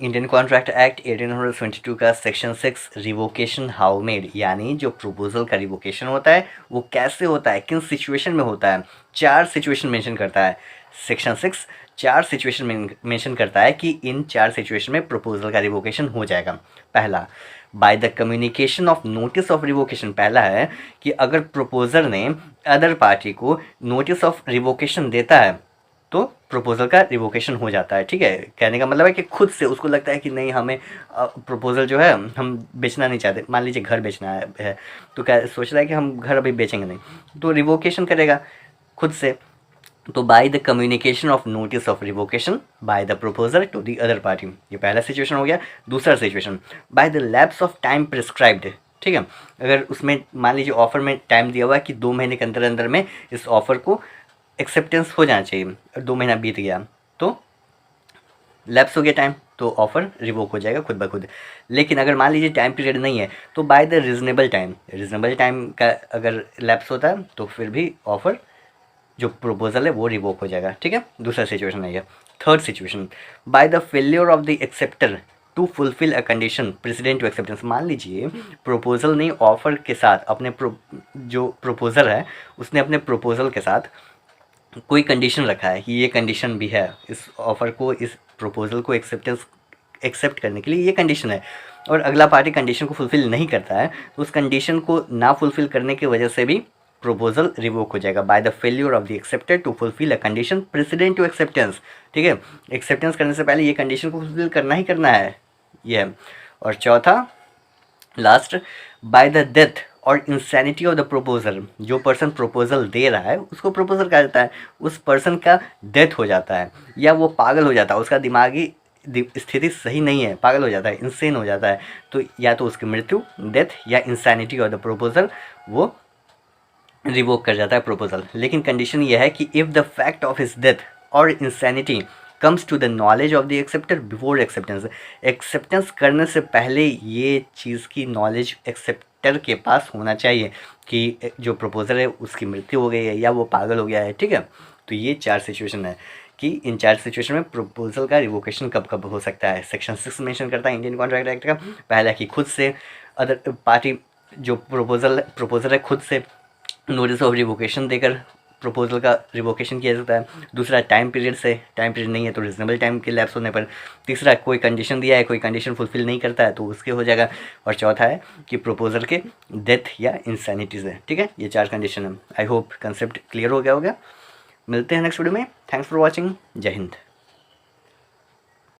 Indian contract act 1822 का section 6 revocation how made, यानी जो प्रपोजल का रिवोकेशन होता है वो कैसे होता है, किन सिचुएशन में होता है, 4 सिचुएशन मेंशन करता है। सेक्शन 6 4 सिचुएशन मेंशन करता है कि इन 4 सिचुएशन में प्रपोजल का रिवोकेशन हो जाएगा। पहला, bye the communication of notice of revocation. पहला है कि अगर प्रपोजर ने अदर पार्टी को नोटिस ऑफ रिवोकेशन देता है तो प्रपोजल का रिवोकेशन हो जाता है। ठीक है, कहने का मतलब है कि खुद से उसको लगता है कि नहीं, हमें प्रपोजल जो है हम बेचना नहीं चाहते। मान लीजिए घर बेचना है तो क्या सोच रहा है कि हम घर अभी बेचेंगे नहीं, तो रिवोकेशन करेगा खुद से। तो by the communication of notice of revocation by the proposer to the other party, ये पहला सिचुएशन हो गया। दूसरा situation, by the lapse of time prescribed. ठीक है, अगर उसमें मान लीजिए ऑफर में टाइम दिया हुआ है कि 2 महीने के अंदर अंदर में इस ऑफर को एक्सेप्टेंस हो जाना चाहिए, और 2 महीना बीत गया तो लैप्स हो गया टाइम, तो ऑफ़र रिवोक हो जाएगा खुद ब खुद। लेकिन अगर मान लीजिए टाइम पीरियड नहीं है तो बाय द रीजनेबल टाइम का अगर लैप्स होता है तो फिर भी ऑफ़र जो प्रपोजल है वो रिवोक हो जाएगा। ठीक है, दूसरा सिचुएशन है ये। Third situation, by the failure of the acceptor to fulfil a condition precedent to acceptance. मान लीजिए प्रपोजल ने ऑफर के साथ अपने जो प्रपोजर है उसने अपने प्रपोजल के साथ कोई कंडीशन रखा है कि ये कंडीशन भी है, इस ऑफ़र को, इस प्रपोजल को एक्सेप्ट करने के लिए ये कंडीशन है, और अगला पार्टी कंडीशन को फुलफ़िल नहीं करता है तो उस कंडीशन को ना फुलफ़िल करने की वजह से भी प्रपोजल रिवोक हो जाएगा। By the failure of the acceptor to fulfil a condition precedent to acceptance. ठीक है, एक्सेप्टेंस करने से पहले ये कंडीशन को फुलफिल करना ही करना है ये। और चौथा लास्ट, बाय द डेथ और इंसैनिटी ऑफ द प्रपोजर। जो पर्सन प्रपोजल दे रहा है उसको प्रपोजल कहा जाता है, उस पर्सन का डेथ हो जाता है या वो पागल हो जाता है, उसका दिमागी स्थिति सही नहीं है, पागल हो जाता है, इंसेन हो जाता है, तो या तो उसकी मृत्यु, डेथ, या इंसैनिटी ऑफ द प्रपोजल, वो रिवोक कर जाता है प्रपोजल। लेकिन कंडीशन ये है कि if the fact of his death और insanity comes to the knowledge of the acceptor before acceptance. Acceptance करने से पहले ये चीज़ की नॉलेज एक्सेप्टर के पास होना चाहिए कि जो प्रपोजल है उसकी मृत्यु हो गई है या वो पागल हो गया है। ठीक है, तो ये 4 सिचुएशन है कि इन 4 सिचुएशन में प्रपोजल का रिवोकेशन कब कब हो सकता है। सेक्शन 6 मेंशन करता है इंडियन कॉन्ट्रैक्ट एक्ट का। पहला कि खुद से, अदर पार्टी जो प्रपोजल है खुद से नोटिस ऑफ रिवोकेशन देकर प्रपोजल का रिवोकेशन किया जाता है। दूसरा टाइम पीरियड से, टाइम पीरियड नहीं है तो रीजनेबल टाइम के लैप्स होने पर। तीसरा, कोई कंडीशन दिया है, कोई कंडीशन फुलफिल नहीं करता है तो उसके हो जाएगा। और चौथा है कि प्रपोजल के डेथ या इंसैनिटी से। ठीक है, ये 4 कंडीशन है। आई होप कंसेप्ट क्लियर हो गया होगा। मिलते हैं नेक्स्ट वीडियो में। Thanks for watching. जय हिंद।